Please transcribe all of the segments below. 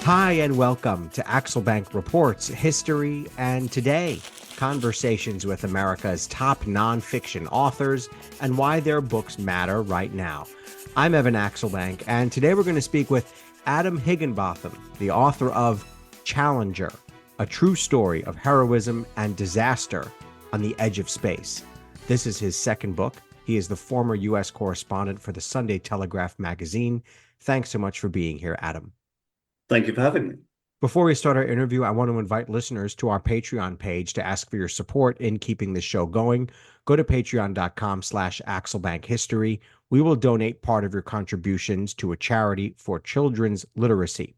Hi, and welcome to Axelbank Reports History and Today, conversations with America's top nonfiction authors and why their books matter right now. I'm Evan Axelbank, and today we're going to speak with Adam Higginbotham, the author of Challenger, a true story of heroism and disaster on the edge of space. This is his second book. He is the former U.S. correspondent for the Sunday Telegraph magazine. Thanks so much for being here, Adam. Thank you for having me. Before we start our interview, I want to invite listeners to our Patreon page to ask for your support in keeping the show going. Go to patreon.com/AxelbankHistory. We will donate part of your contributions to a charity for children's literacy.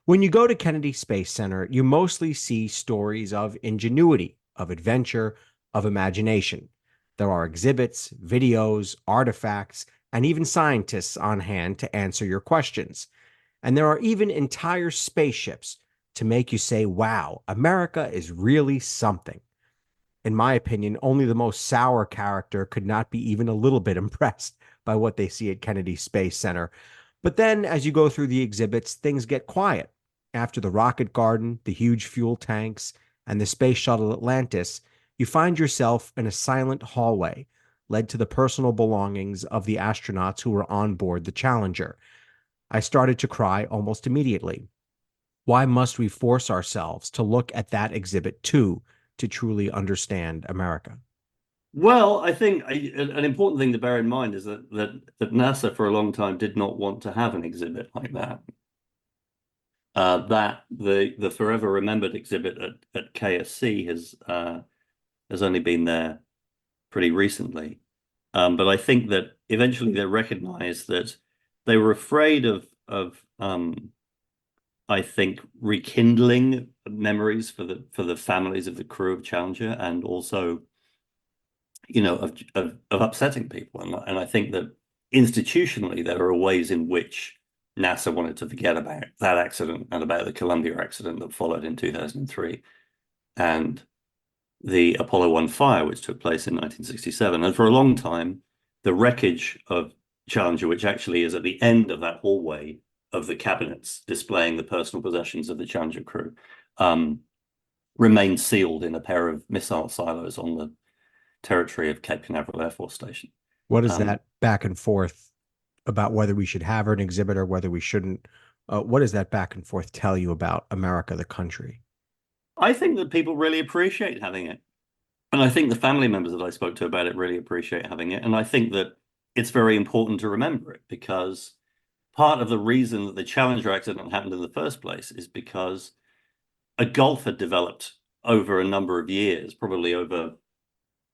When you go to Kennedy Space Center, you mostly see stories of ingenuity, of adventure, of imagination. There are exhibits, videos, artifacts, and even scientists on hand to answer your questions. And there are even entire spaceships to make you say, wow, America is really something. In my opinion, only the most sour character could not be even a little bit impressed by what they see at Kennedy Space Center. But then as you go through the exhibits, things get quiet. After the rocket garden, the huge fuel tanks, and the Space Shuttle Atlantis, you find yourself in a silent hallway led to the personal belongings of the astronauts who were on board the Challenger. I started to cry almost immediately. Why must we force ourselves to look at that exhibit too to truly understand America? Well, I think an important thing to bear in mind is that NASA for a long time did not want to have an exhibit like that. That the forever remembered exhibit at KSC has only been there pretty recently. But I think that eventually they recognized that they were afraid of I think rekindling memories for the families of the crew of Challenger, and also, of upsetting people. And I think that institutionally there are ways in which NASA wanted to forget about that accident and about the Columbia accident that followed in 2003 and the Apollo 1 fire, which took place in 1967. And for a long time, the wreckage of Challenger, which actually is at the end of that hallway of the cabinets displaying the personal possessions of the Challenger crew, remained sealed in a pair of missile silos on the territory of Cape Canaveral Air Force Station. What is that back and forth about whether we should have an exhibit or whether we shouldn't? What does that back and forth tell you about America, the country? I think that people really appreciate having it. And I think the family members that I spoke to about it really appreciate having it. And I think that it's very important to remember it, because part of the reason that the Challenger accident happened in the first place is because a gulf had developed over a number of years, probably over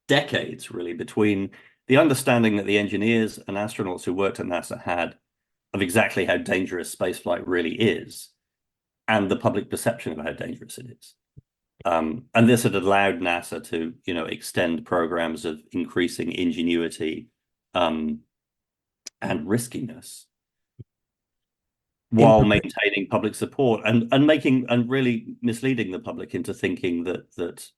decades, really, between the understanding that the engineers and astronauts who worked at NASA had of exactly how dangerous spaceflight really is, and the public perception of how dangerous it is. And this had allowed NASA to, extend programs of increasing ingenuity and riskiness while maintaining public support and making and really misleading the public into thinking that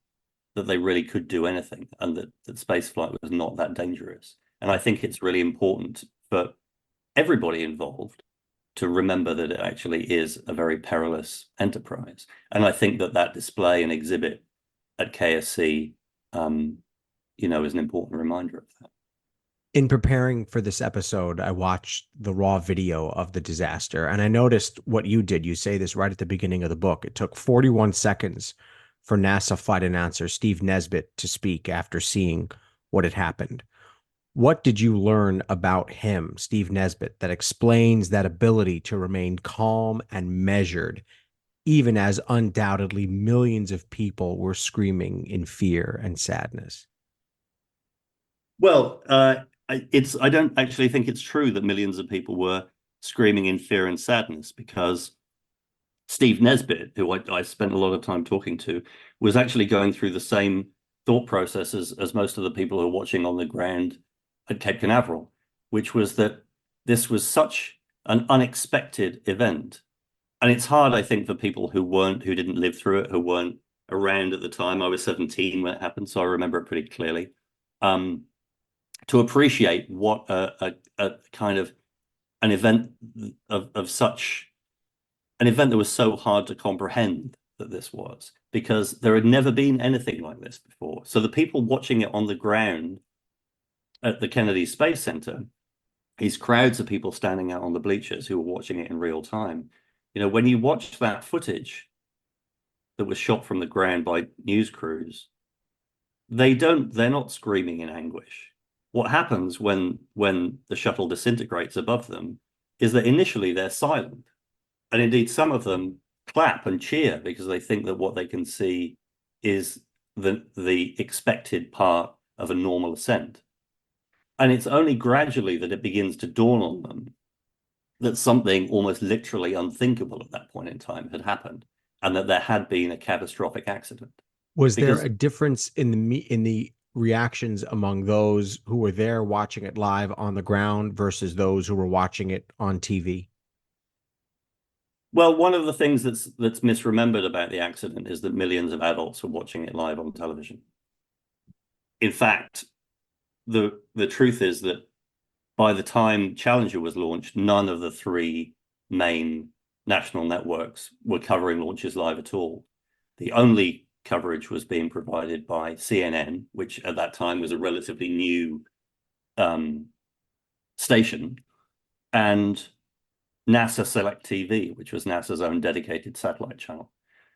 they really could do anything, and that space flight was not that dangerous. And I think it's really important for everybody involved to remember that it actually is a very perilous enterprise. And I think that display and exhibit at KSC, is an important reminder of that. In preparing for this episode, I watched the raw video of the disaster, and I noticed what you did. You say this right at the beginning of the book. It took 41 seconds for NASA flight announcer Steve Nesbitt to speak after seeing what had happened. What did you learn about him, Steve Nesbitt, that explains that ability to remain calm and measured, even as undoubtedly millions of people were screaming in fear and sadness? Well, I don't actually think it's true that millions of people were screaming in fear and sadness, because Steve Nesbitt, who I spent a lot of time talking to, was actually going through the same thought process as most of the people who are watching on the ground at Cape Canaveral, which was that this was such an unexpected event. And it's hard, I think, for people who didn't live through it, who weren't around at the time. I was 17 when it happened, so I remember it pretty clearly. To appreciate what a kind of an event of such an event that was so hard to comprehend that this was, because there had never been anything like this before. So the people watching it on the ground at the Kennedy Space Center, these crowds of people standing out on the bleachers who were watching it in real time. When you watch that footage that was shot from the ground by news crews, they're not screaming in anguish. What happens when the shuttle disintegrates above them is that initially they're silent. And indeed, some of them clap and cheer because they think that what they can see is the expected part of a normal ascent. And it's only gradually that it begins to dawn on them that something almost literally unthinkable at that point in time had happened, and that there had been a catastrophic accident. Was there Because, a difference in the reactions among those who were there watching it live on the ground versus those who were watching it on TV? well, one of the things that's misremembered about the accident is that millions of adults were watching it live on television. In fact, the truth is that by the time Challenger was launched, none of the three main national networks were covering launches live at all. The only coverage was being provided by CNN, which at that time was a relatively new station, and NASA Select TV, which was NASA's own dedicated satellite channel.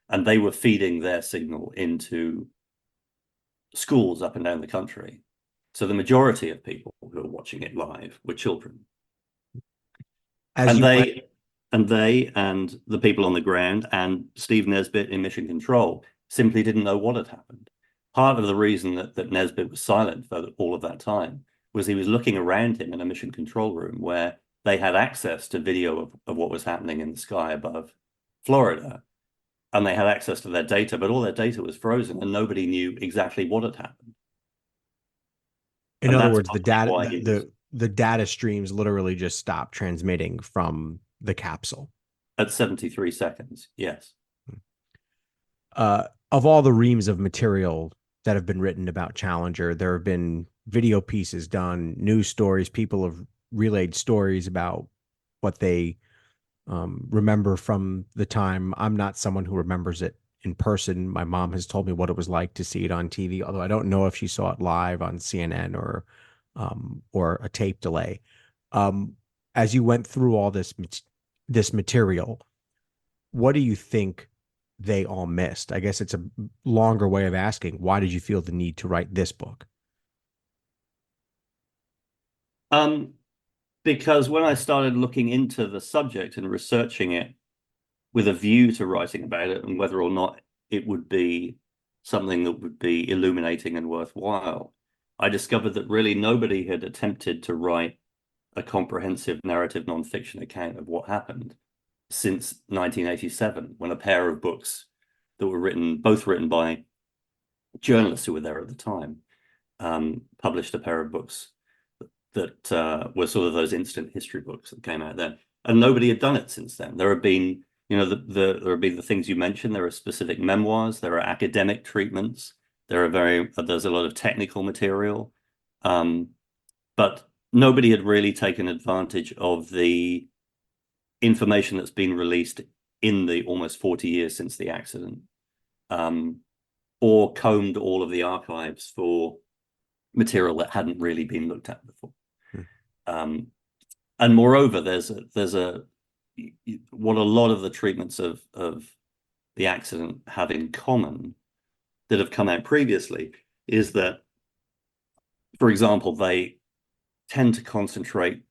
And they were feeding their signal into schools up and down the country. So the majority of people who were watching it live were children. As And you went, they and the people on the ground and Steve Nesbitt in Mission Control simply didn't know what had happened. Part of the reason that Nesbitt was silent for all of that time was he was looking around him in a mission control room where they had access to video of what was happening in the sky above Florida, and they had access to their data, but all their data was frozen and nobody knew exactly what had happened. in And other that's words, the partly data why he was the data streams literally just stopped transmitting from the capsule. at 73 seconds. Yes. Of all the reams of material that have been written about Challenger, there have been video pieces done, news stories. People have relayed stories about what they remember from the time. I'm not someone who remembers it in person. My mom has told me what it was like to see it on TV, although I don't know if she saw it live on CNN or a tape delay. Um, as you went through all this material, what do you think they all missed? I guess it's a longer way of asking, why did you feel the need to write this book? Um, because when I started looking into the subject and researching it with a view to writing about it and whether or not it would be something that would be illuminating and worthwhile, I discovered that really nobody had attempted to write a comprehensive narrative nonfiction account of what happened since 1987, when a pair of books that were both written by journalists who were there at the time, published a pair of books that were sort of those instant history books that came out then. And nobody had done it since then. There have been, there have been the things you mentioned. There are specific memoirs. There are academic treatments. There's a lot of technical material. But nobody had really taken advantage of the information that's been released in the almost 40 years since the accident, or combed all of the archives for material that hadn't really been looked at before. And moreover, there's what a lot of the treatments of the accident have in common that have come out previously is that, for example, they tend to concentrate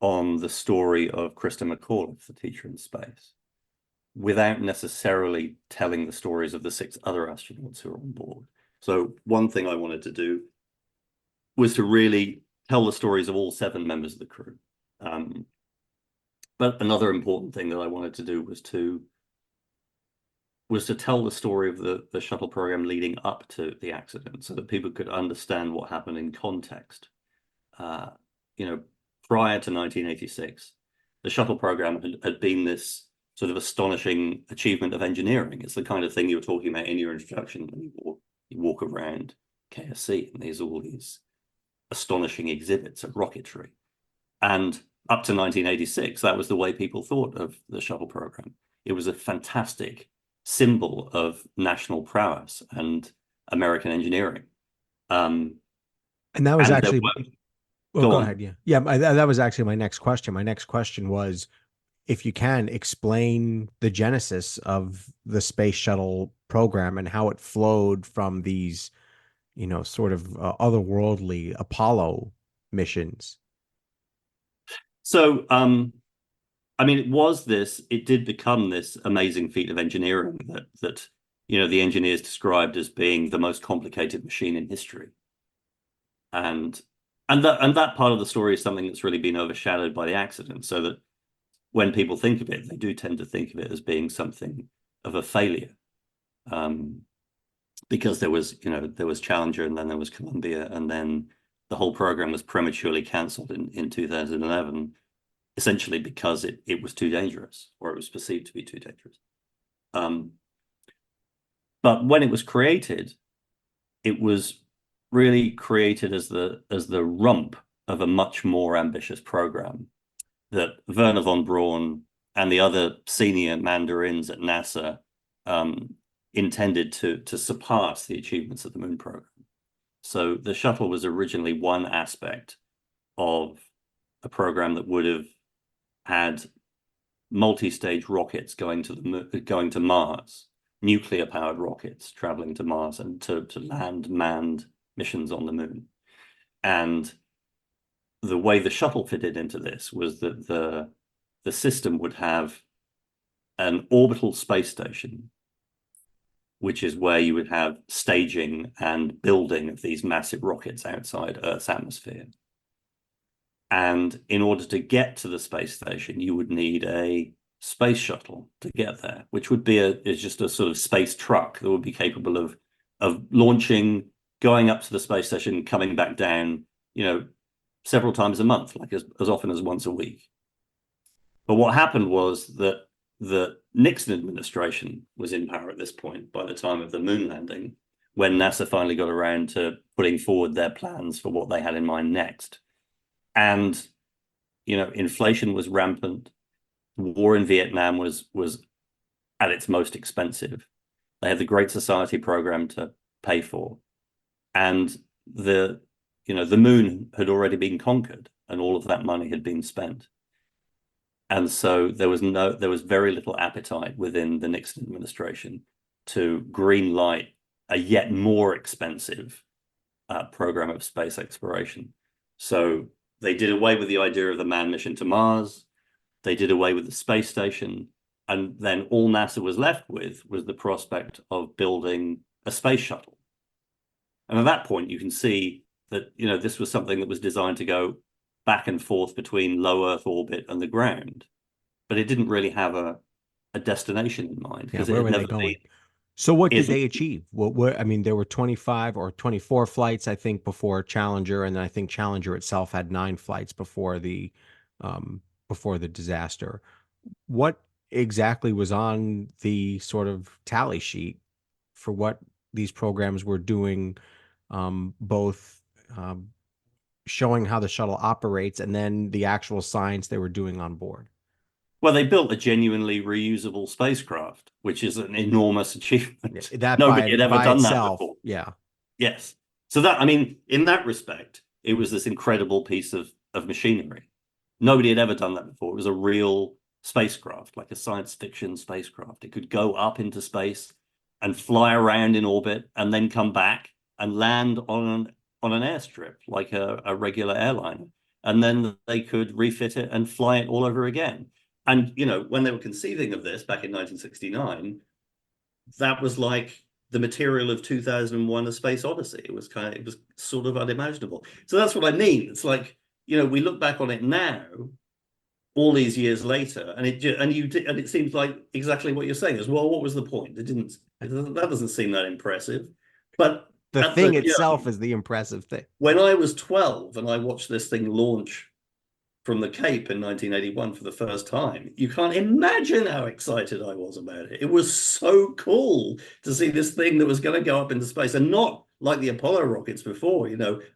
on the story of Krista McAuliffe, the teacher in space, without necessarily telling the stories of the 6 other astronauts who are on board. So one thing I wanted to do was to really tell the stories of all 7 members of the crew. But another important thing that I wanted to do was to tell the story of the shuttle program leading up to the accident so that people could understand what happened in context. Prior to 1986, the shuttle program had been this sort of astonishing achievement of engineering. It's the kind of thing you were talking about in your introduction when you walk around KSC and there's all these astonishing exhibits of rocketry. And up to 1986, that was the way people thought of the shuttle program. it was a fantastic symbol of national prowess and American engineering. And that was And there actually, were, well, go go on. ahead. Yeah. Yeah. That was actually my next question. My next question was, if you can explain the genesis of the space shuttle program and how it flowed from these, sort of otherworldly Apollo missions. So, I mean, it did become this amazing feat of engineering that the engineers described as being the most complicated machine in history. And that part of the story is something that's really been overshadowed by the accident, so that when people think of it, they do tend to think of it as being something of a failure. Because there was Challenger, and then there was Columbia, and then the whole program was prematurely cancelled in 2011, essentially because it was too dangerous, or it was perceived to be too dangerous. But when it was created, it was really created as the rump of a much more ambitious program that Werner von Braun and the other senior mandarins at NASA intended to surpass the achievements of the moon program. So the shuttle was originally one aspect of a program that would have had multi-stage rockets going to Mars, nuclear-powered rockets traveling to Mars and to land manned missions on the moon. And the way the shuttle fitted into this was that the system would have an orbital space station, which is where you would have staging and building of these massive rockets outside Earth's atmosphere. And in order to get to the space station, you would need a space shuttle to get there, which would be is just a sort of space truck that would be capable of launching, going up to the space station, coming back down, several times a month, like as often as once a week. But what happened was that the Nixon administration was in power at this point by the time of the moon landing, when NASA finally got around to putting forward their plans for what they had in mind next. And, inflation was rampant. The war in Vietnam was at its most expensive. They had the Great Society program to pay for. And the moon had already been conquered, and all of that money had been spent. And so there was very little appetite within the Nixon administration to green light a yet more expensive program of space exploration. So they did away with the idea of the manned mission to Mars. They did away with the space station. And then all NASA was left with was the prospect of building a space shuttle. And at that point, you can see that, this was something that was designed to go back and forth between low Earth orbit and the ground. But it didn't really have a destination in mind, Yeah, because it where had were they never going? been. So what did Is they achieve? I mean, there were 25 or 24 flights, I think, before Challenger, and then I think Challenger itself had 9 flights before the disaster. What exactly was on the sort of tally sheet for what these programs were doing, both showing how the shuttle operates and then the actual science they were doing on board? Well, they built a genuinely reusable spacecraft, which is an enormous Yeah, achievement. that Nobody had ever by done that itself, before. yeah. Yes. So I mean, in that respect, it was this incredible piece of machinery. Nobody had ever done that before. It was a real spacecraft, like a science fiction spacecraft. It could go up into space and fly around in orbit and then come back and land on an airstrip like a regular airliner. And then they could refit it and fly it all over again. And, when they were conceiving of this back in 1969, that was like the material of 2001: A Space Odyssey. It was sort of unimaginable. So that's what I mean. It's like, we look back on it now, all these years later, and it seems like exactly what you're saying is, well, what was the point? That doesn't seem that impressive. But The at thing itself is the impressive thing. when I was 12 and I watched this thing launch from the Cape in 1981 for the first time, you can't imagine how excited I was about it. It was so cool to see this thing that was going to go up into space, and not like the Apollo rockets before,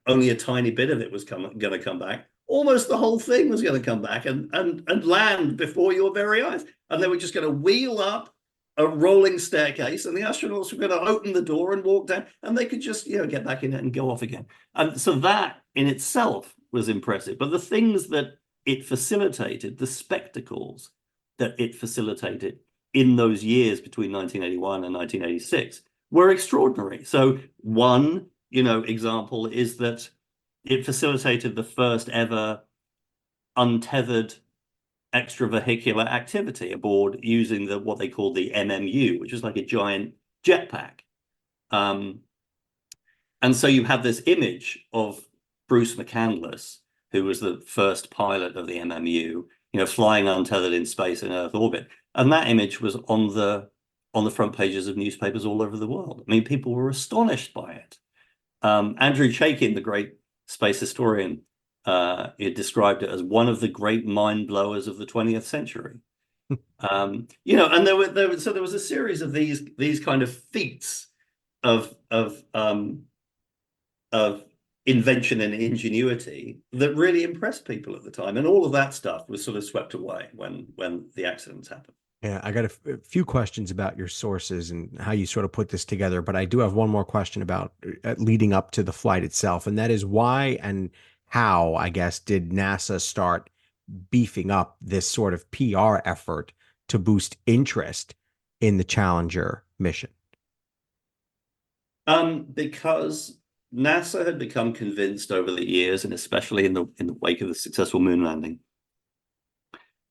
only a tiny bit of it was going to come back. almost the whole thing was going to come back and land before your very eyes. And they were just going to wheel up a rolling staircase, and the astronauts were going to open the door and walk down, and they could just, get back in it and go off again. And so that in itself was impressive. But the things that it facilitated, the spectacles that it facilitated in those years between 1981 and 1986 were extraordinary. So one, example is that it facilitated the first ever untethered extravehicular activity aboard using what they call the MMU, which is like a giant jetpack. And so you have this image of Bruce McCandless, who was the first pilot of the MMU, flying untethered in space in Earth orbit. And that image was on the front pages of newspapers all over the world. I mean, people were astonished by it. Andrew Chaikin, the great space historian, it described it as one of the great mind blowers of the 20th century. And there was a series of these kind of feats of invention and ingenuity that really impressed people at the time, and all of that stuff was sort of swept away when the accidents happened. Yeah, I got a few questions about your sources and how you sort of put this together, but I do have one more question about leading up to the flight itself, and that is why and how, I guess, did NASA start beefing up this sort of PR effort to boost interest in the Challenger mission? Because NASA had become convinced over the years, and especially in the wake of the successful moon landing,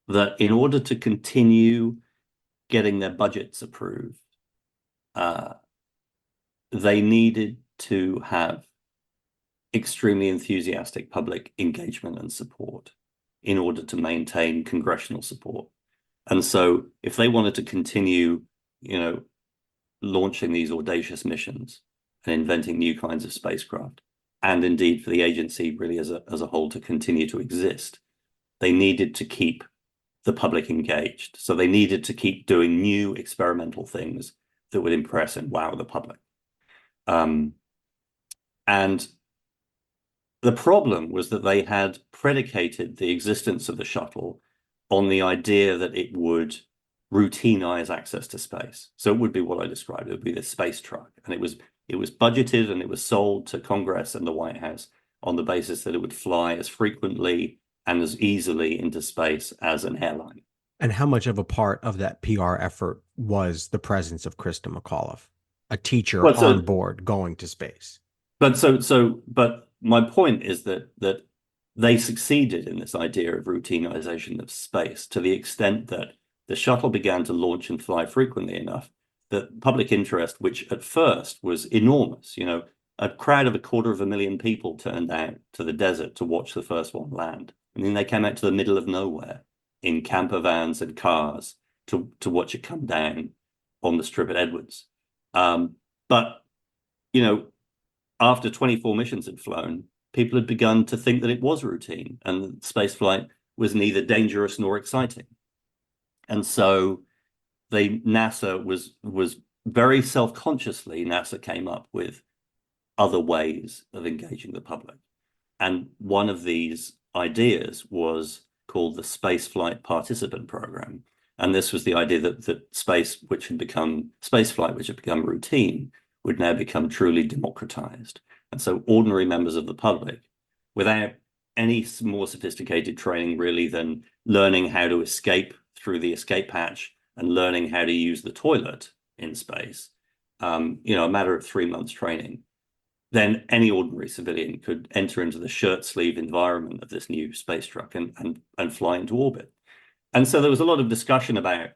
that in order to continue getting their budgets approved, they needed to have extremely enthusiastic public engagement and support in order to maintain congressional support. And so if they wanted to continue, launching these audacious missions and inventing new kinds of spacecraft, and indeed for the agency really as a whole to continue to exist, they needed to keep the public engaged. So they needed to keep doing new experimental things that would impress and wow the public. And the problem was that they had predicated the existence of the shuttle on the idea that it would routinize access to space. So it would be what I described. It would be the space truck. And it was budgeted and it was sold to Congress and the White House on the basis that it would fly as frequently and as easily into space as an airline. And how much of a part of that PR effort was the presence of Krista McAuliffe, a teacher on board going to space? But my point is that they succeeded in this idea of routinization of space to the extent that the shuttle began to launch and fly frequently enough that public interest, which at first was enormous, a crowd of 250,000 people turned out to the desert to watch the first one land. I mean, they came out to the middle of nowhere in camper vans and cars to watch it come down on the strip at Edwards. But after 24 missions had flown, people had begun to think that it was routine and spaceflight was neither dangerous nor exciting. And so NASA was very self-consciously, NASA came up with other ways of engaging the public. And one of these ideas was called the Spaceflight Participant Program. And this was the idea that spaceflight, which had become routine, would now become truly democratized. And so ordinary members of the public, without any more sophisticated training really than learning how to escape through the escape hatch and learning how to use the toilet in space, a matter of 3 months training, then any ordinary civilian could enter into the shirt sleeve environment of this new space truck and fly into orbit. And so there was a lot of discussion about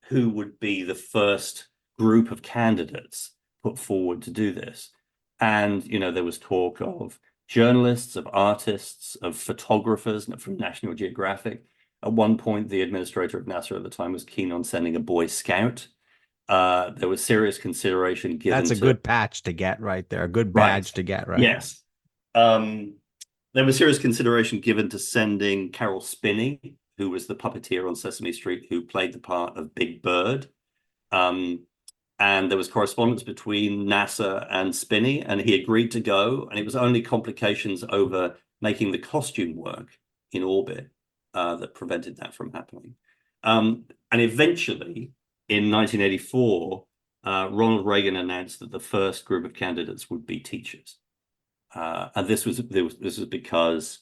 who would be the first group of candidates put forward to do this. And, there was talk of journalists, of artists, of photographers from National Geographic. At one point, the administrator of NASA at the time was keen on sending a Boy Scout. There was serious consideration given That's a good patch to get right there, a good badge to get right. Yes. There was serious consideration given to sending Carol Spinney, who was the puppeteer on Sesame Street, who played the part of Big Bird. And there was correspondence between NASA and Spinney, and he agreed to go. And it was only complications over making the costume work in orbit that prevented that from happening. And eventually, in 1984, Ronald Reagan announced that the first group of candidates would be teachers. And this was because,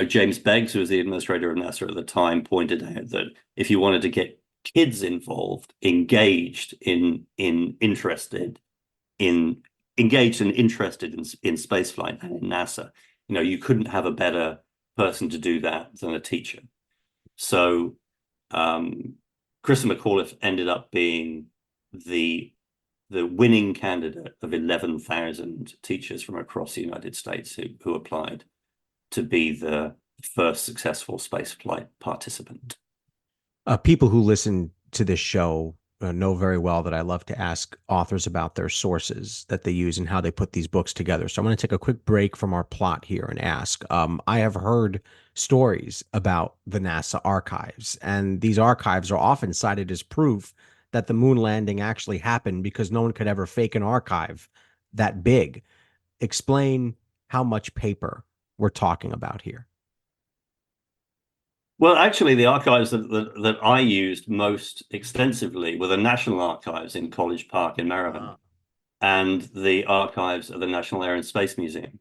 James Beggs, who was the administrator of NASA at the time, pointed out that if you wanted to get kids involved, engaged and interested in spaceflight and in NASA, you couldn't have a better person to do that than a teacher. So Christa McAuliffe ended up being the winning candidate of 11,000 teachers from across the United States who applied to be the first successful spaceflight participant. People who listen to this show know very well that I love to ask authors about their sources that they use and how they put these books together. So I'm going to take a quick break from our plot here and ask. I have heard stories about the NASA archives, and these archives are often cited as proof that the moon landing actually happened because no one could ever fake an archive that big. Explain how much paper we're talking about here. Well, actually, the archives that I used most extensively were the National Archives in College Park in Maryland and the archives of the National Air and Space Museum,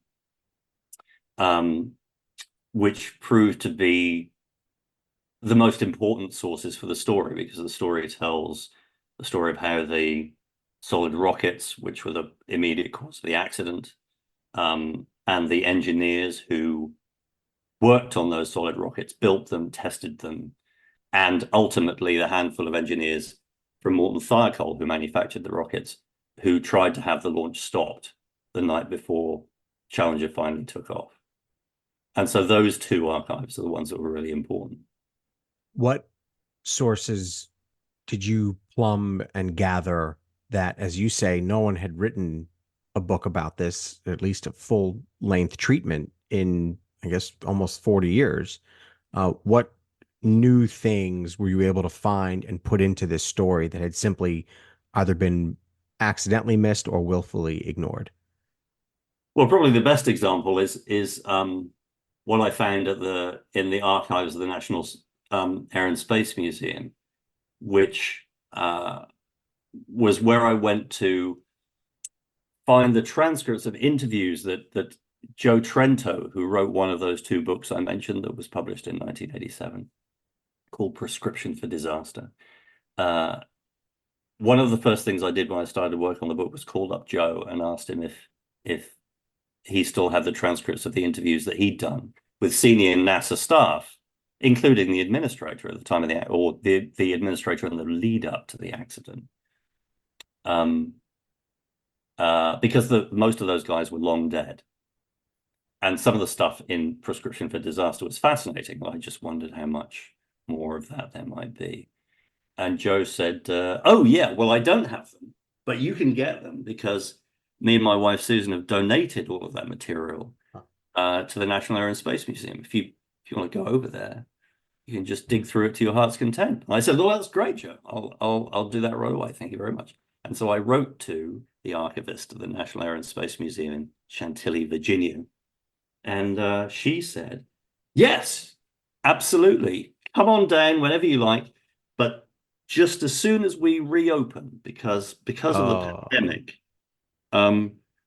which proved to be the most important sources for the story, because the story tells the story of how the solid rockets, which were the immediate cause of the accident, and the engineers who worked on those solid rockets, built them, tested them, and ultimately the handful of engineers from Morton Thiokol who manufactured the rockets, who tried to have the launch stopped the night before Challenger finally took off. And so those two archives are the ones that were really important. What sources did you plumb and gather that, as you say, no one had written a book about this, at least a full-length treatment in, I guess, almost 40 years? What new things were you able to find and put into this story that had simply either been accidentally missed or willfully ignored? Well, probably the best example is what I found in the archives of the National Air and Space Museum, which was where I went to find the transcripts of interviews that Joe Trento, who wrote one of those two books I mentioned that was published in 1987, called Prescription for Disaster. One of the first things I did when I started work on the book was called up Joe and asked him if he still had the transcripts of the interviews that he'd done with senior NASA staff, including the administrator at the time of the administrator in the lead up to the accident. Because most of those guys were long dead. And some of the stuff in Prescription for Disaster was fascinating. I just wondered how much more of that there might be. And Joe said, oh, yeah, well, I don't have them, but you can get them because me and my wife, Susan, have donated all of that material to the National Air and Space Museum. If you want to go over there, you can just dig through it to your heart's content. And I said, well, that's great, Joe. I'll do that right away. Thank you very much. And so I wrote to the archivist of the National Air and Space Museum in Chantilly, Virginia. And she said, yes, absolutely. Come on down whenever you like. But just as soon as we reopen, because of the pandemic,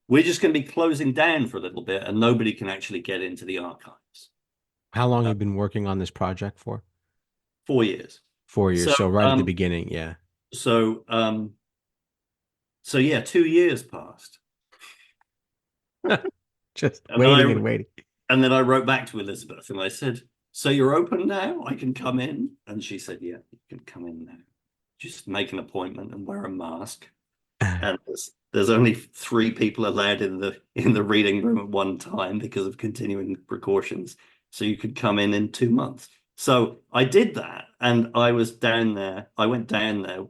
we're just going to be closing down for a little bit and nobody can actually get into the archives. How long have you been working on this project for? 4 years. 4 years. So right at the beginning, yeah. So yeah, 2 years passed. Just waiting and waiting. And then I wrote back to Elizabeth and I said, so you're open now? I can come in? And she said, yeah, you can come in now. Just make an appointment and wear a mask. And there's only 3 people allowed in the reading room at one time because of continuing precautions. So you could come in 2 months. So I did that, and I was down there. I went down there,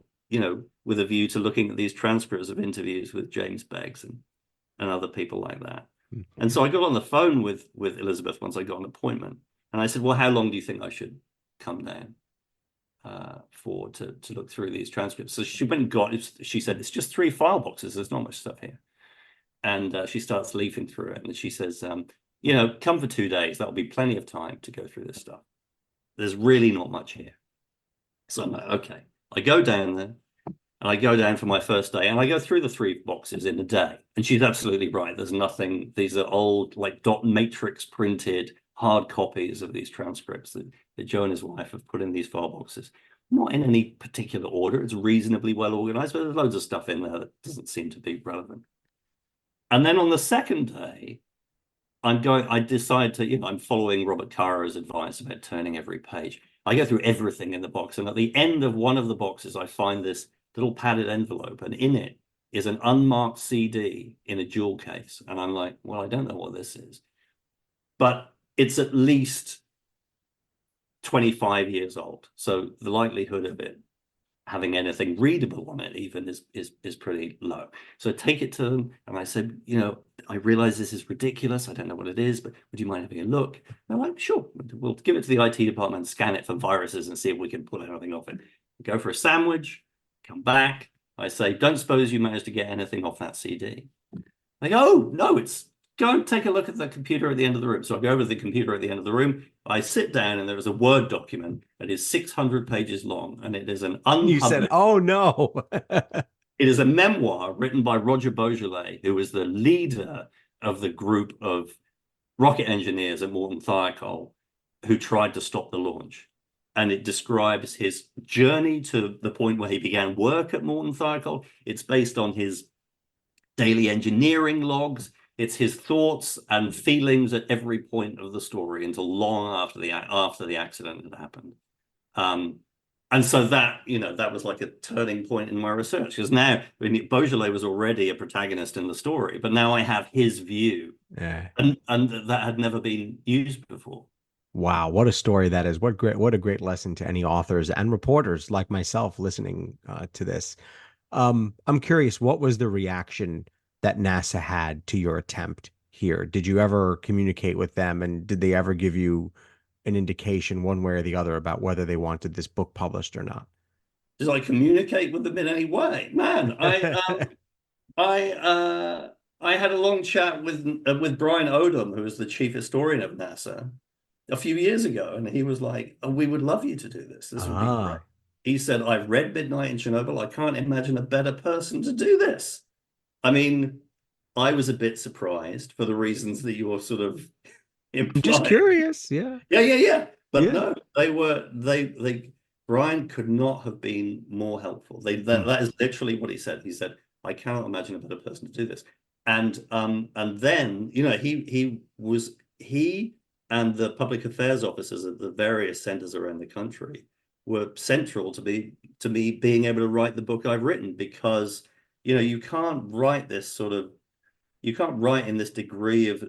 with a view to looking at these transcripts of interviews with James Beggs and other people like that. Mm-hmm. And so I got on the phone with Elizabeth once I got an appointment, and I said, well, how long do you think I should come down to look through these transcripts? So she went and got it. She said, it's just 3 file boxes. There's not much stuff here. And she starts leafing through it, and she says, come for 2 days. That'll be plenty of time to go through this stuff. There's really not much here. So I'm like, okay. I go down there and I go down for my first day and I go through the 3 boxes in a day. And she's absolutely right. There's nothing, these are old, like dot matrix printed hard copies of these transcripts that Joe and his wife have put in these file boxes. Not in any particular order. It's reasonably well organized, but there's loads of stuff in there that doesn't seem to be relevant. And then on the second day, I decide to, I'm following Robert Caro's advice about turning every page. I go through everything in the box. And at the end of one of the boxes, I find this little padded envelope. And in it is an unmarked CD in a jewel case. And I'm like, well, I don't know what this is. But it's at least 25 years old. So the likelihood of it having anything readable on it even is pretty low. So I take it to them and I said, I realize this is ridiculous. I don't know what it is, but would you mind having a look? And they're like, sure, we'll give it to the IT department, scan it for viruses and see if we can pull anything off it. We go for a sandwich, come back. I say, don't suppose you managed to get anything off that CD. They go, oh, no, go and take a look at the computer at the end of the room. So I go over to the computer at the end of the room. I sit down and there is a Word document that is 600 pages long. And it is an You said, unpublished. oh no. It is a memoir written by Roger Beaujolais, who was the leader of the group of rocket engineers at Morton Thiokol who tried to stop the launch. And it describes his journey to the point where he began work at Morton Thiokol. It's based on his daily engineering logs. It's his thoughts and feelings at every point of the story until long after the accident had happened. And so that was like a turning point in my research, because now Beaujolais was already a protagonist in the story, but now I have his view, Yeah. and that had never been used before. Wow, what a story that is. What a great lesson to any authors and reporters like myself listening to this. I'm curious, what was the reaction that NASA had to your attempt here? Did you ever communicate with them, and did they ever give you an indication one way or the other about whether they wanted this book published or not? Did I communicate with them in any way? Man, I had a long chat with Brian Odom, who was the chief historian of NASA, a few years ago, and he was like, oh, we would love you to do this. This would be great. Ah, He said, I've read Midnight in Chernobyl. I can't imagine a better person to do this. I mean, I was a bit surprised for the reasons that you're sort of I'm just implying. curious. Yeah. Yeah. But Yeah. no, Brian could not have been more helpful. Mm. That is literally what he said. He said, I cannot imagine a better person to do this. And then, he and the public affairs officers at the various centers around the country were central to me being able to write the book I've written, because you can't write in this degree of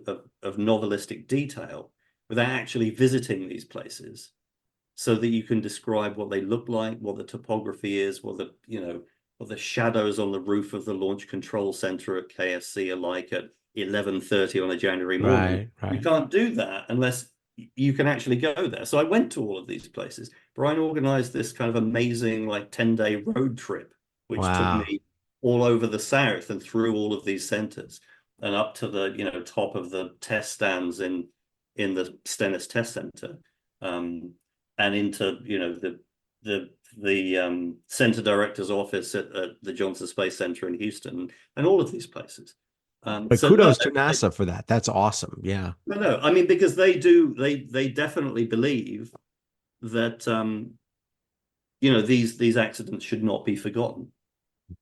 novelistic detail without actually visiting these places, so that you can describe what they look like, what the topography is, what the shadows on the roof of the Launch Control Center at KSC are like at 11:30 on a January morning. Right, You right. can't do that unless you can actually go there. So I went to all of these places. Brian organized this kind of amazing, like 10-day road trip, which took Wow. me all over the South and through all of these centers and up to the top of the test stands in the Stennis Test Center, and into the center director's office at the Johnson Space Center in Houston, and all of these places. But So no, kudos to NASA for that. That's awesome. Yeah. no. I mean, because they definitely believe that these accidents should not be forgotten, and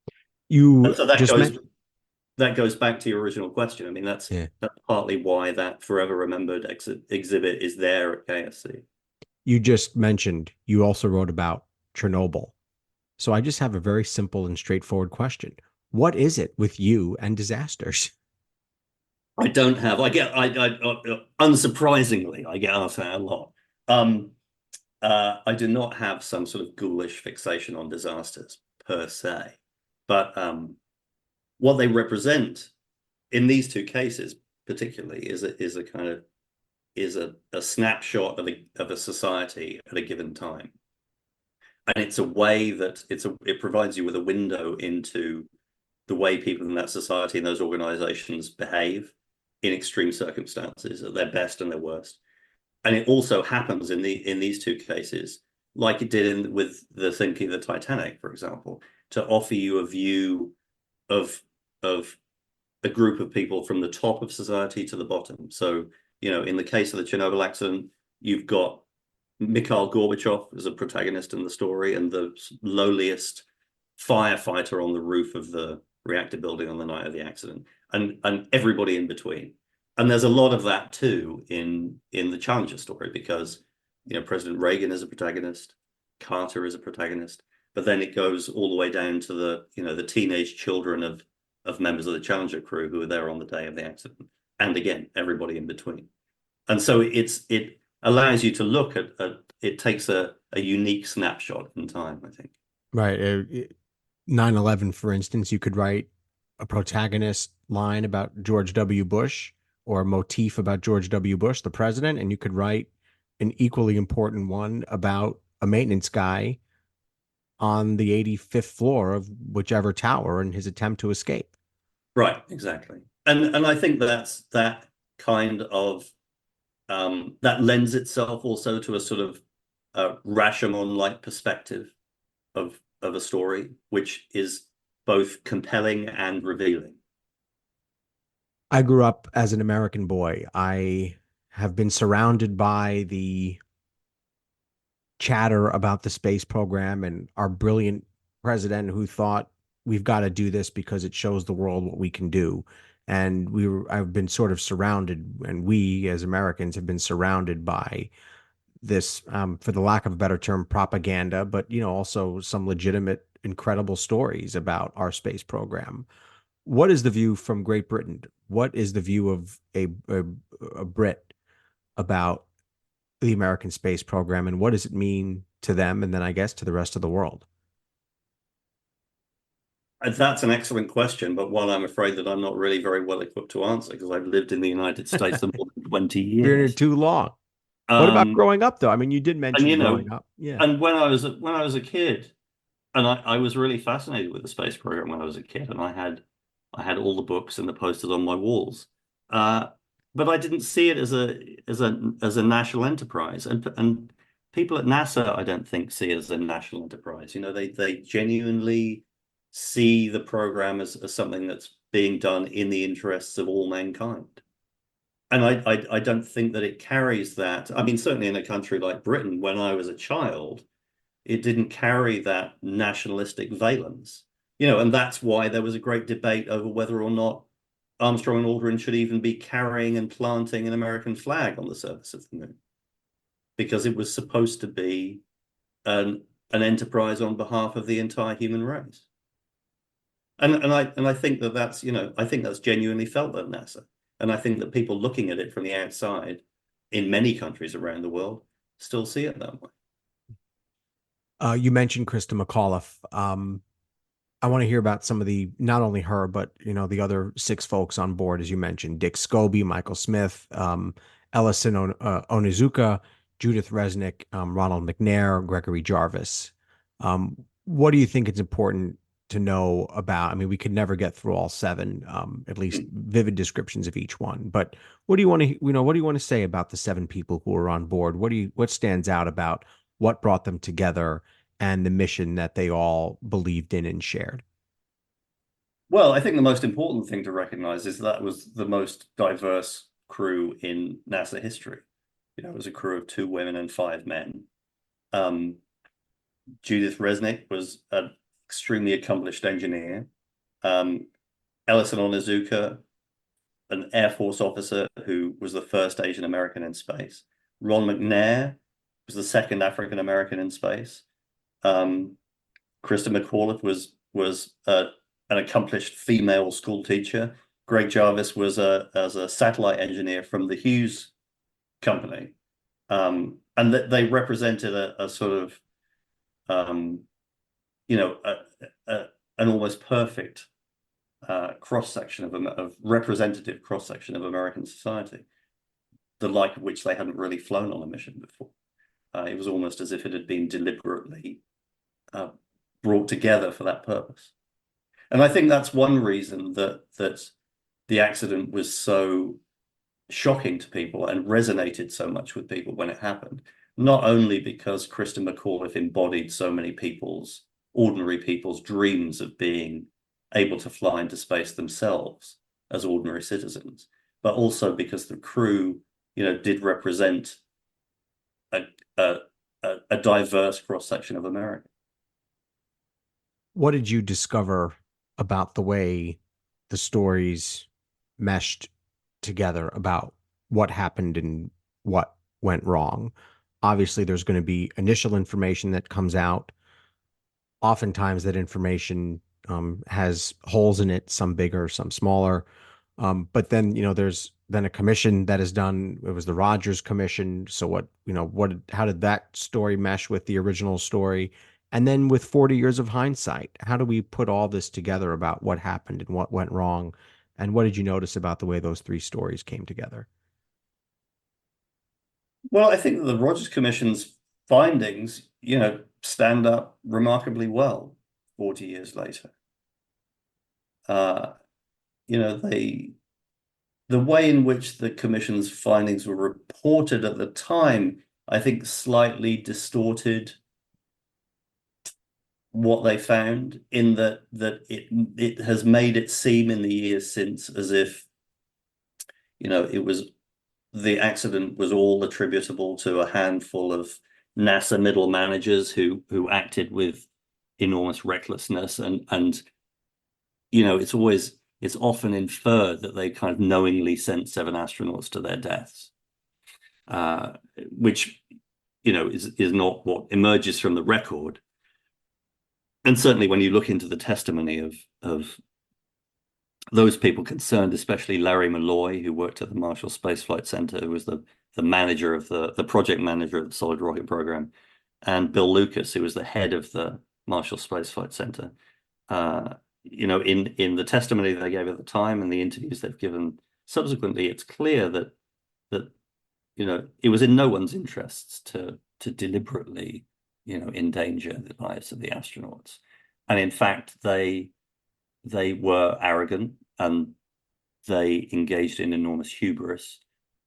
You so just mentioned, that goes back to your original question. I mean, that's yeah, partly why that Forever Remembered exhibit is there at KSC. you just mentioned you also wrote about Chernobyl. So I just have a very simple and straightforward question. What is it with you and disasters? I don't have. Unsurprisingly, I get asked that a lot. Um, I do not have some sort of ghoulish fixation on disasters per se, but what they represent in these two cases, particularly, is a kind of a snapshot of a society at a given time, and it's a way that it provides you with a window into the way people in that society and those organizations behave in extreme circumstances at their best and their worst. And it also happens in these two cases, like it did with the sinking of the Titanic, for example, to offer you a view of a group of people from the top of society to the bottom. So, in the case of the Chernobyl accident, you've got Mikhail Gorbachev as a protagonist in the story and the lowliest firefighter on the roof of the reactor building on the night of the accident, and everybody in between. And there's a lot of that too in the Challenger story, because President Reagan is a protagonist, Carter is a protagonist, but then it goes all the way down to the teenage children of members of the Challenger crew who were there on the day of the accident, and again everybody in between. And so it allows you to look at it takes a unique snapshot in time, I think. Right. 9/11, for instance, you could write a protagonist line about George W. Bush or a motif about George W. Bush, the president, and you could write an equally important one about a maintenance guy on the 85th floor of whichever tower and his attempt to escape. Right, exactly. And I think that's that kind of that lends itself also to a sort of Rashomon-like perspective of a story, which is both compelling and revealing. I grew up as an American boy. I have been surrounded by the chatter about the space program and our brilliant president who thought we've got to do this because it shows the world what we can do. And I've been sort of surrounded, and we as Americans have been surrounded by this, for the lack of a better term, propaganda, but also some legitimate, incredible stories about our space program. What is the view from Great Britain? What is the view of a Brit about the American space program, and what does it mean to them, and then I guess to the rest of the world? That's an excellent question, but one I'm afraid that I'm not really very well equipped to answer, because I've lived in the United States for more than 20 Been here years. too long. What about growing up, though? I mean, you did And mention growing up. Yeah. and when I was a kid, and I was really fascinated with the space program when I was a kid, and I had all the books and the posters on my walls. Uh, but I didn't see it as a national enterprise, and people at NASA, I don't think, see it as a national enterprise. They genuinely see the program as something that's being done in the interests of all mankind. And I don't think that it carries that. I mean, certainly in a country like Britain, when I was a child, it didn't carry that nationalistic valence. And that's why there was a great debate over whether or not Armstrong and Aldrin should even be carrying and planting an American flag on the surface of the moon, because it was supposed to be an enterprise on behalf of the entire human race. And I think I think that's genuinely felt at NASA. And I think that people looking at it from the outside in many countries around the world still see it that way. You mentioned Krista McAuliffe. I want to hear about some of not only her, but the other six folks on board, as you mentioned: Dick Scobie, Michael Smith, Ellison Onizuka, Judith Resnick, Ronald McNair, Gregory Jarvis. What do you think it's important to know about? I mean, we could never get through all seven, at least vivid descriptions of each one. But what do you want to, what do you want to say about the seven people who are on board? What stands out about what brought them together and the mission that they all believed in and shared? Well, I think the most important thing to recognize is that was the most diverse crew in NASA history. It was a crew of 2 women and 5 men. Judith Resnick was an extremely accomplished engineer. Ellison Onizuka, an Air Force officer who was the first Asian American in space. Ron McNair was the second African American in space. Krista McAuliffe was an accomplished female school teacher. Greg Jarvis was as a satellite engineer from the Hughes company, and they represented a sort of an almost perfect cross section of representative cross section of American society, the like of which they hadn't really flown on a mission before. It was almost as if it had been deliberately brought together for that purpose. And I think that's one reason that the accident was so shocking to people and resonated so much with people when it happened, not only because Krista McAuliffe embodied so many ordinary people's dreams of being able to fly into space themselves as ordinary citizens, but also because the crew, did represent a, a, a diverse cross-section of America. What did you discover about the way the stories meshed together about what happened and what went wrong? Obviously, there's going to be initial information that comes out. Oftentimes, that information has holes in it, some bigger, some smaller. But then, there's then a commission that is done. It was the Rogers Commission. So how did that story mesh with the original story? And then with 40 years of hindsight, how do we put all this together about what happened and what went wrong? And what did you notice about the way those three stories came together? Well, I think that the Rogers Commission's findings, stand up remarkably well 40 years later. Uh, the way in which the commission's findings were reported at the time, I think slightly distorted what they found, in that it has made it seem in the years since as if, it was the accident was all attributable to a handful of NASA middle managers who acted with enormous recklessness, and it's often inferred that they kind of knowingly sent 7 astronauts to their deaths, which is not what emerges from the record. And certainly when you look into the testimony of those people concerned, especially Larry Malloy, who worked at the Marshall Space Flight Center, who was the manager of the project manager of the solid rocket program, and Bill Lucas, who was the head of the Marshall Space Flight Center. In the testimony they gave at the time and the interviews they've given subsequently, it's clear that it was in no one's interests to deliberately endanger the lives of the astronauts. And in fact, they were arrogant, and they engaged in enormous hubris,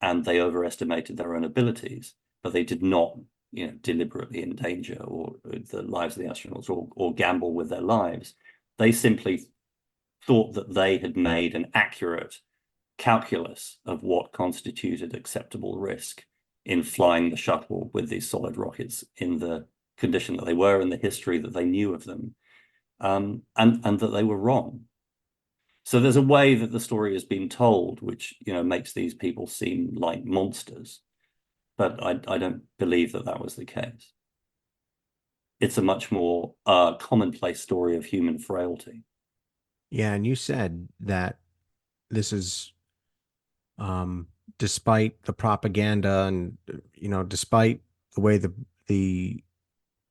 and they overestimated their own abilities, but they did not deliberately endanger or the lives of the astronauts, or gamble with their lives. They simply thought that they had made an accurate calculus of what constituted acceptable risk in flying the shuttle with these solid rockets in the condition that they were, in the history that they knew of them, and that they were wrong. So there's a way that the story has been told, which makes these people seem like monsters, but I don't believe that was the case. It's a much more commonplace story of human frailty. Yeah, and you said that this is um, despite the propaganda and despite the way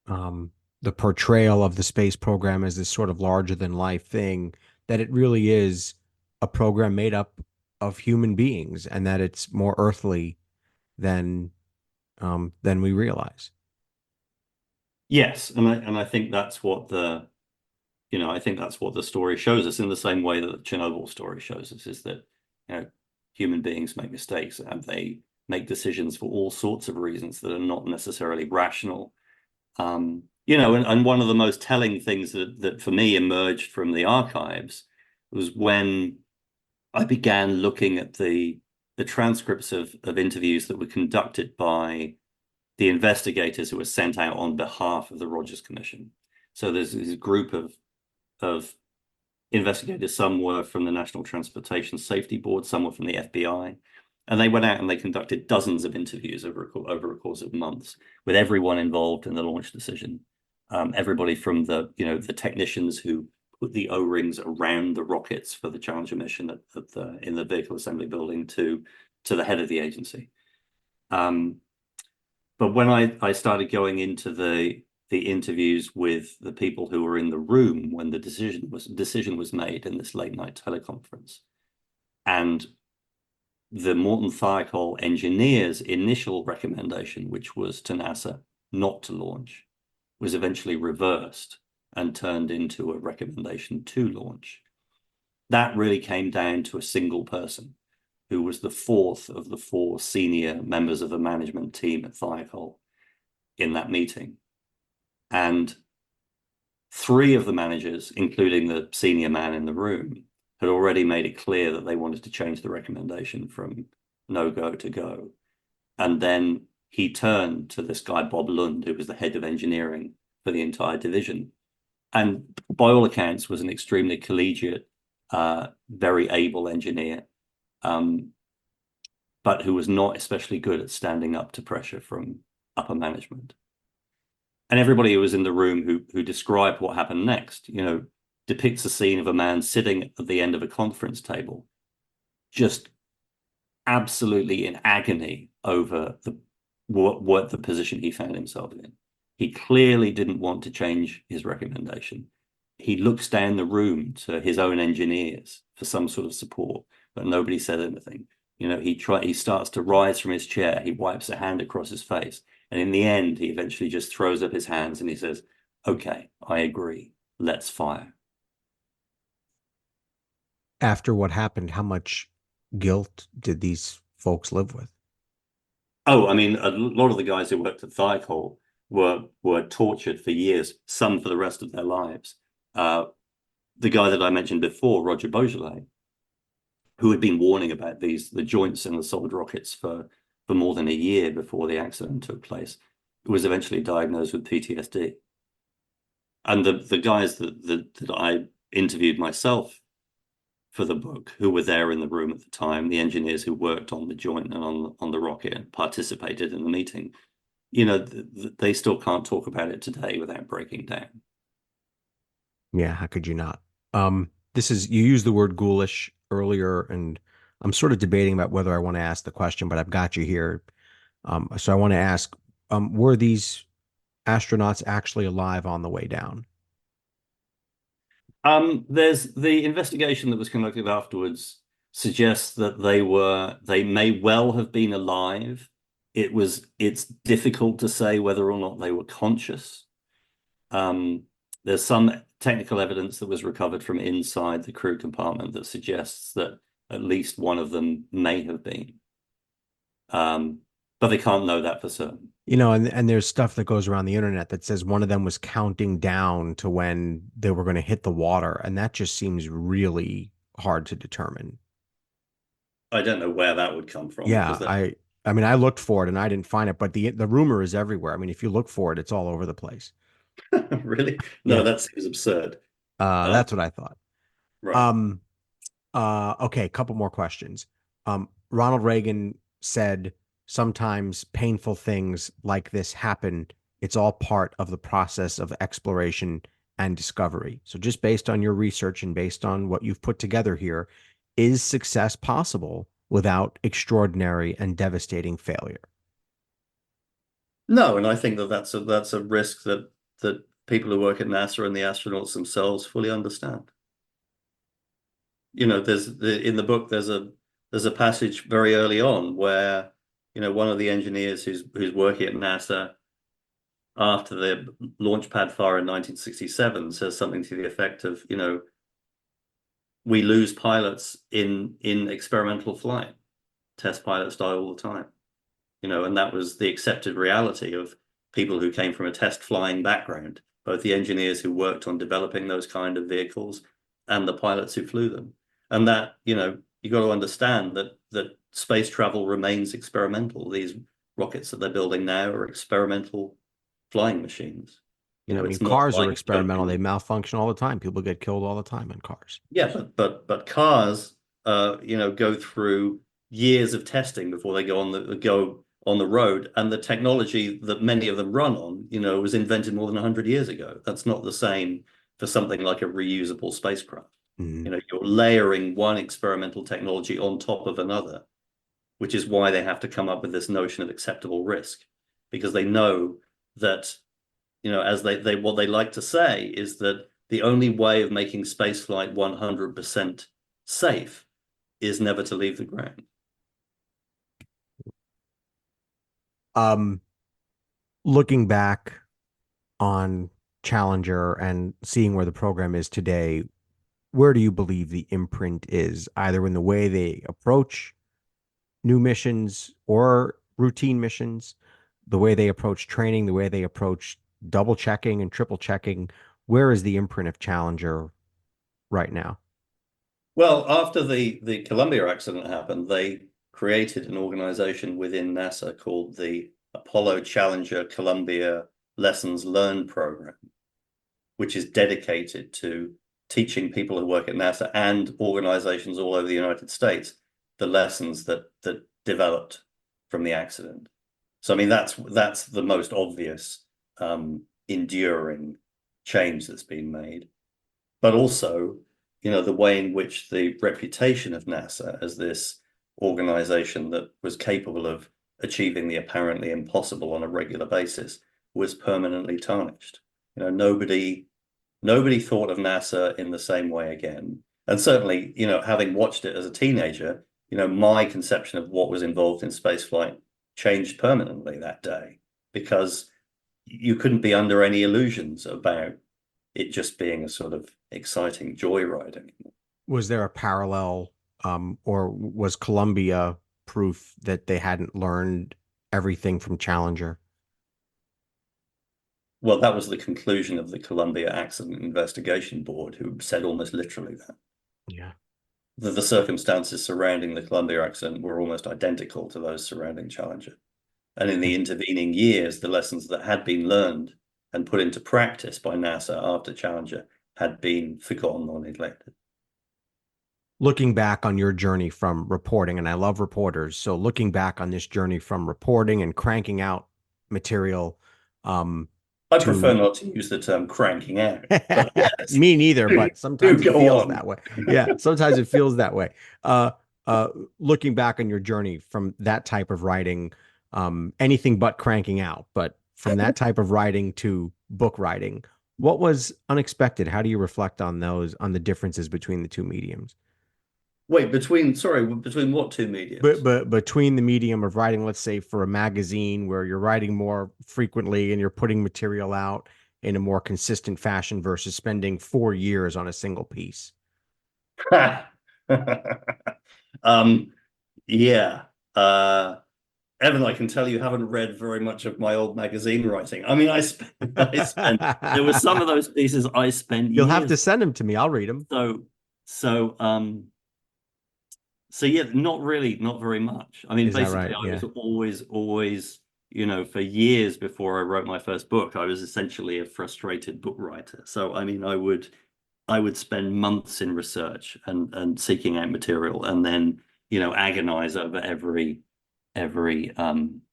um, the portrayal of the space program as this sort of larger than life thing, that it really is a program made up of human beings, and that it's more earthly than we realize. Yes, and I think that's what the story shows us, in the same way that the Chernobyl story shows us, is that human beings make mistakes, and they make decisions for all sorts of reasons that are not necessarily rational. And one of the most telling things that for me emerged from the archives was when I began looking at the transcripts of interviews that were conducted by the investigators who were sent out on behalf of the Rogers Commission. So there's this group of investigators. Some were from the National Transportation Safety Board, some were from the FBI, and they went out and they conducted dozens of interviews over a course of months with everyone involved in the launch decision. Everybody from the technicians who put the O-rings around the rockets for the Challenger mission in the vehicle assembly building, to the head of the agency. But when I started going into the interviews with the people who were in the room when the decision was made in this late night teleconference, and the Morton Thiokol engineers' initial recommendation, which was to NASA not to launch, was eventually reversed and turned into a recommendation to launch. That really came down to a single person, who was the fourth of the four senior members of the management team at Thiokol in that meeting. And three of the managers, including the senior man in the room, had already made it clear that they wanted to change the recommendation from no go to go. And then he turned to this guy, Bob Lund, who was the head of engineering for the entire division. And by all accounts, was an extremely collegiate, very able engineer, but who was not especially good at standing up to pressure from upper management. And everybody who was in the room who described what happened next, depicts a scene of a man sitting at the end of a conference table, just absolutely in agony over what the position he found himself in. He clearly didn't want to change his recommendation. He looks down the room to his own engineers for some sort of support, but nobody said anything. He starts to rise from his chair. He wipes a hand across his face. And in the end, he eventually just throws up his hands and he says, "Okay, I agree. Let's fire." After what happened, how much guilt did these folks live with? Oh, I mean, a lot of the guys who worked at Thiokol were tortured for years, some for the rest of their lives. The guy that I mentioned before, Roger Beaujolais, who had been warning about the joints in the solid rockets for more than a year before the accident took place, was eventually diagnosed with PTSD. And the guys that I interviewed myself for the book, who were there in the room at the time, the engineers who worked on the joint and on the rocket and participated in the meeting, they still can't talk about it today without breaking down. Yeah, how could you not? You used the word ghoulish earlier, and I'm sort of debating about whether I want to ask the question, but I've got you here. So I want to ask, were these astronauts actually alive on the way down? There's the investigation that was conducted afterwards suggests that they may well have been alive. It's difficult to say whether or not they were conscious. There's some technical evidence that was recovered from inside the crew compartment that suggests that at least one of them may have been. But they can't know that for certain. And there's stuff that goes around the internet that says one of them was counting down to when they were going to hit the water, and that just seems really hard to determine. I don't know where that would come from Yeah, because that I mean, I looked for it and I didn't find it, but the rumor is everywhere. I mean, if you look for it, it's all over the place. really, no, Yeah, that seems absurd. that's what I thought. Right. Um, okay, a couple more questions. Ronald Reagan said sometimes painful things like this happen. It's all part of the process of exploration and discovery. So, just based on your research and based on what you've put together here, is success possible without extraordinary and devastating failure? No, and I think that's a risk that people who work at NASA and the astronauts themselves fully understand. In the book there's a passage very early on where one of the engineers who's working at NASA after the launch pad fire in 1967 says something to the effect of, we lose pilots in experimental flight. Test pilots die all the time. And that was the accepted reality of people who came from a test flying background, both the engineers who worked on developing those kind of vehicles and the pilots who flew them. And that, you got to understand that space travel remains experimental. These rockets that they're building now are experimental flying machines. I mean, It's not cars are like experimental. They malfunction all the time. People get killed all the time in cars. yeah, but cars, go through years of testing before they go on the road, and the technology that many of them run on, was invented more than 100 years ago. That's not the same for something like a reusable spacecraft. Mhm. You're layering one experimental technology on top of another, which is why they have to come up with this notion of acceptable risk, because they know that, as they what they like to say is that the only way of making spaceflight 100% safe is never to leave the ground. Um, Looking back on Challenger and seeing where the program is today, where do you believe the imprint is, either in the way they approach new missions or routine missions, the way they approach training, the way they approach double checking and triple checking? Where is the imprint of Challenger right now? Well, after the Columbia accident happened, they created an organization within NASA called the Apollo Challenger Columbia Lessons Learned Program, which is dedicated to teaching people who work at NASA and organizations all over the United States the lessons that developed from the accident. So I mean that's the most obvious enduring change that's been made. But also, the way in which the reputation of NASA as this organization that was capable of achieving the apparently impossible on a regular basis was permanently tarnished. Nobody thought of NASA in the same way again. And certainly, having watched it as a teenager, my conception of what was involved in spaceflight changed permanently that day because you couldn't be under any illusions about it just being a sort of exciting joyride anymore. Was there a parallel, or was Columbia proof that they hadn't learned everything from Challenger? Well, that was the conclusion of the Columbia Accident Investigation Board, who said almost literally that. Yeah. The circumstances surrounding the Columbia accident were almost identical to those surrounding Challenger. And in the intervening years, the lessons that had been learned and put into practice by NASA after Challenger had been forgotten or neglected. Looking back on your journey from reporting, and I love reporters, so looking back on this journey from reporting and cranking out material, I prefer to not to use the term cranking out, but yes, me neither, do, but sometimes it go feels on. that way. Yeah, sometimes it feels that way. Uh, Looking back on your journey from that type of writing, anything but cranking out, but from that type of writing to book writing, what was unexpected? How do you reflect on those, on the differences between the two mediums? Wait, between what two mediums? But between the medium of writing, let's say for a magazine where you're writing more frequently and you're putting material out in a more consistent fashion versus spending 4 years on a single piece. um, yeah. Evan, I can tell you haven't read very much of my old magazine writing. I mean, there were some of those pieces I spent You'll have to years. send them to me. I'll read them. So, so yeah, not really, not very much. I mean, Is that basically, right? I Yeah. was always, for years before I wrote my first book, I was essentially a frustrated book writer. So, I mean, I would spend months in research and seeking out material, and then, agonize over every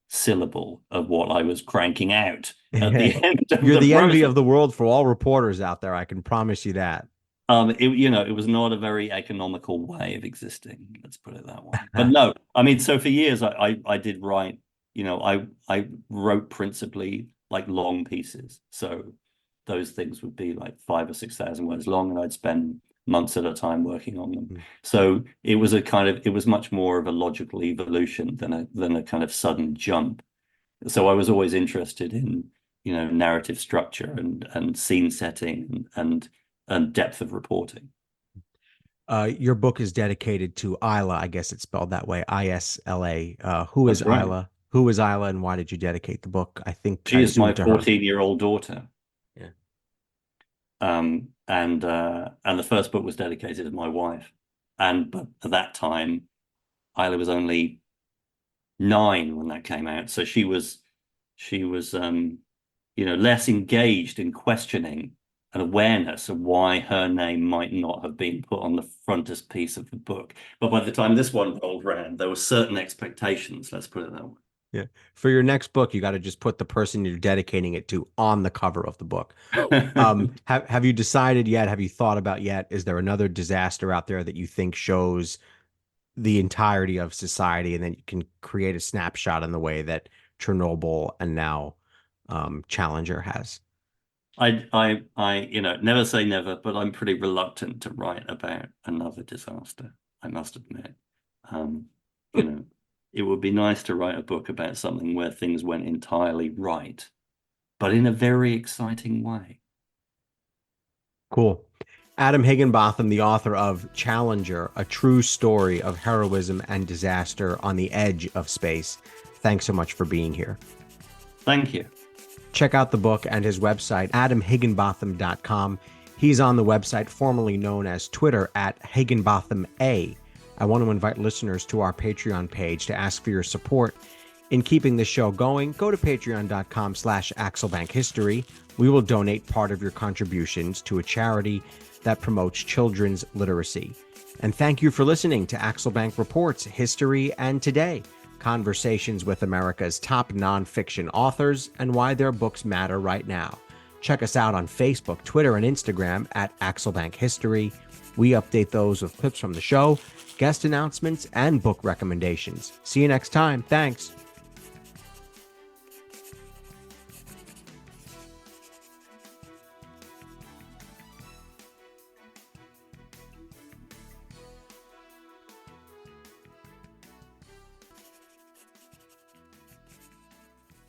syllable of what I was cranking out at the end of You're the the envy process. of the world for all reporters out there. I can promise you that. It was not a very economical way of existing, let's put it that way. But no, I mean, so for years I did write, I wrote principally like long pieces. So those things would be like 5 or 6 thousand words long, and I'd spend months at a time working on them. So it was much more of a logical evolution than a kind of sudden jump. So I was always interested in, narrative structure and scene setting and depth of reporting. Your book is dedicated to Isla. I guess it's spelled that way, Isla. Who is That's right. Isla? Who is Isla, and why did you dedicate the book? I She is assume my to her. 14-year-old daughter. Yeah. And the first book was dedicated to my wife. But at that time, Isla was only 9 when that came out. So she was less engaged in questioning an awareness of why her name might not have been put on the frontispiece of the book. But by the time this one rolled around, there were certain expectations, let's put it that way. Yeah. For your next book, you got to just put the person you're dedicating it to on the cover of the book. Have you decided yet? Have you thought about yet? Is there another disaster out there that you think shows the entirety of society, and then you can create a snapshot in the way that Chernobyl and now Challenger has? Never say never, but I'm pretty reluctant to write about another disaster, I must admit. Um, you know, it would be nice to write a book about something where things went entirely right, but in a very exciting way. Cool. Adam Higginbotham, the author of Challenger, a true story of heroism and disaster on the edge of space. Thanks so much for being here. Thank you. Check out the book and his website, adamhigginbotham.com. He's on the website formerly known as Twitter at HigginbothamA. I want to invite listeners to our Patreon page to ask for your support in keeping this show going. Go to patreon.com/AxelBankHistory. We will donate part of your contributions to a charity that promotes children's literacy. And thank you for listening to Axel Bank Reports History and Today, conversations with America's top nonfiction authors and why their books matter right now. Check us out on Facebook, Twitter, and Instagram at Axel Bank History. We update those with clips from the show, guest announcements, and book recommendations. See you next time. Thanks.